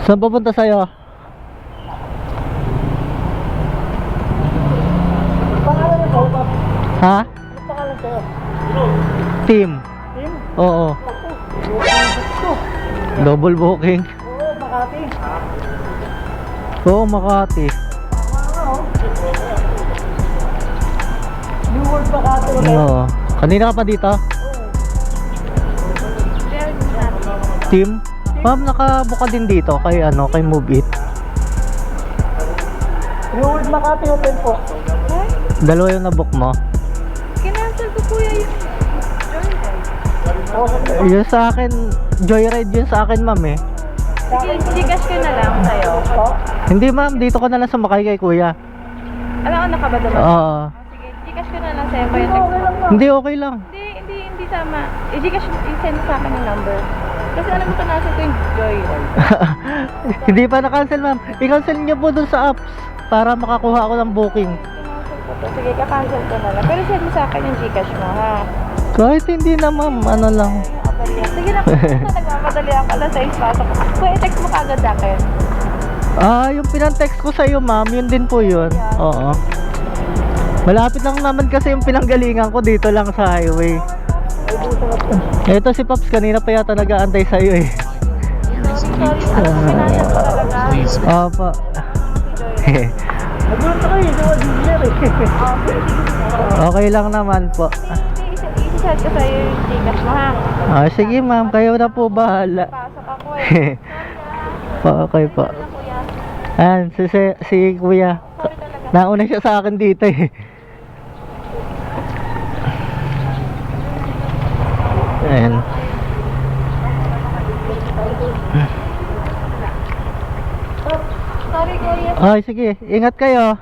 Saan papunta sa'yo? Pangalan mo ba? Ha? Ano pangalan sa'yo? Team? Tim? Oo. Gusto. Double booking. Oo, Makati. Oo, Makati. Tama nga, oh. New World Makati ulit. Oo. Kanina ka pa dito? Team? Ma'am, nakabuka din dito kay kay Move It. New World Makati open po. Dalawa yung nabook mo. Kinansel ko kuya yung joyride. Yung sa akin, Joyride yun sa akin, ma'am eh. Sige, Gcash ko na lang sa'yo. Po? Hindi, ma'am, dito ko na lang sumakay kay kuya. Alam ko nakabad naman. Oo. Sige, Gcash ko na lang sa'yo pa yung text mo. Hindi, okay lang. Hindi sama. I-Gcash, i-send sa akin yung number. Kasi alam mo kanansel ko yung joyride. Hindi pa na-cancel, ma'am. I-cancel niyo po dun sa apps para makakuha ako ng booking. Kinansel ko to. Sige, ka-cancel ko na lang. Pero send mo sa akin yung Gcash mo, ha? Kahit hindi na, ma'am, ano lang. Sige na, nagmamadali ako. Alas 6 pasok. Kung i-text mo kagad sa akin. Yung pinang-text ko sa iyo, ma'am, yun din po yun. Oo. Malapit lang naman kasi yung pinanggalingan ko dito lang sa highway. Ito si Pops, kanina pa yata nag-aantay sa iyo eh. Sorry. Kinansel ko talaga. Please Opo. Nagulat ako eh, hindi mo dealer eh. Okay lang naman po. I-send ko sa'yo yung Gcash mo, ha? Sige, ma'am, kayo na po bahala. Pasok ako eh. Okay po. Sorry na, kuya. Ayan, si kuya. Sorry talaga. Nauna siya sa akin dito eh. Ayan. Sorry, kuya. Ay, sige. Ingat kayo.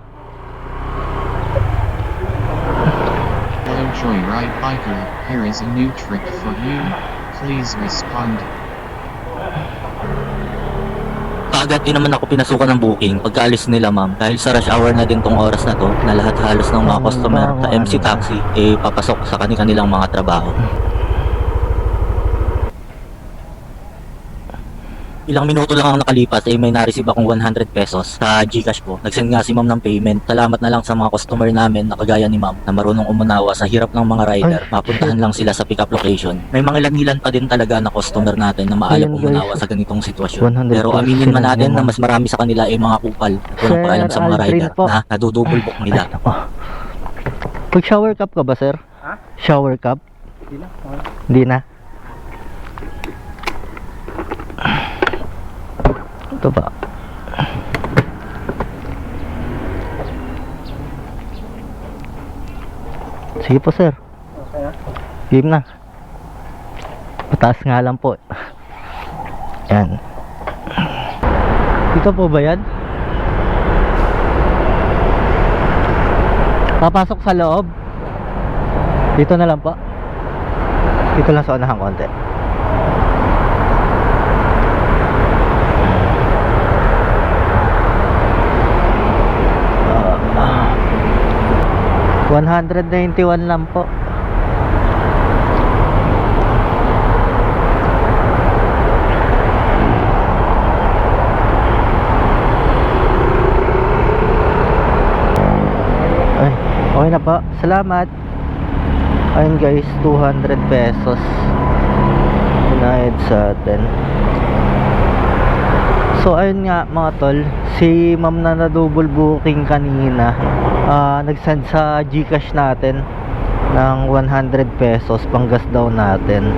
Hello Joyride Biker, here is a new trick for you. Please respond. Kaagad din naman ako pinasukan ng booking pagkaalis nila, ma'am. Dahil sa rush hour na din tong oras na to, na lahat halos ng mga customer sa MC Taxi papasok sa kanilang mga trabaho. Ilang minuto lang ang nakalipas may na-receive akong 100 pesos sa Gcash ko. Nag-send nga si ma'am ng payment. Salamat na lang sa mga customer namin na kagaya ni ma'am na marunong umunawa sa hirap ng mga rider. Mapuntahan lang sila sa pick-up location. May mga ilan-ilan pa din talaga na customer natin na maalam Ayun, guys. umunawa sa ganitong sitwasyon. 100 Pero aminin man natin na mas marami sa kanila ay mga kupal na walang Sir pakialam sa mga Aldrin rider po. na nadudouble book nila. Pag-shower cup ka ba, sir? Ha? Shower cup? Hindi na. Hindi na. Ito ba? Sige po, sir. Okay na. Game na. Mataas nga lang po. Yan. Dito po ba yan? Papasok sa loob? Dito na lang po. Dito lang sa unahan konti. Ah, 191 lang po. Ay, okay na po. Salamat. Ayun guys, 200 pesos. Binayad sa atin. So ayun nga mga tol, si ma'am na na-double booking kanina, nag-send sa Gcash natin ng 100 pesos pang gas daw natin.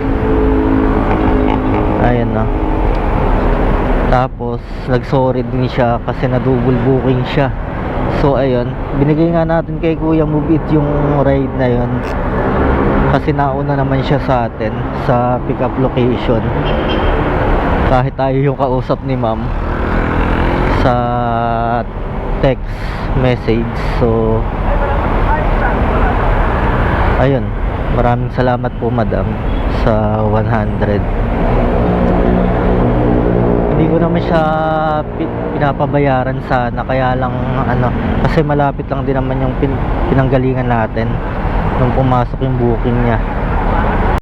Ayun na. Tapos nag-sorry din siya kasi na-double booking siya. So ayun, binigay nga natin kay Kuya Move It yung ride na yun. Kasi nauna naman siya sa atin sa pick up location. Kahit tayo yung kausap ni ma'am sa text message. So ayun, maraming salamat po madam sa 100. Hindi ko naman siya pinapabayaran sana, kaya lang kasi malapit lang din naman yung pinanggalingan natin nung pumasok yung booking niya.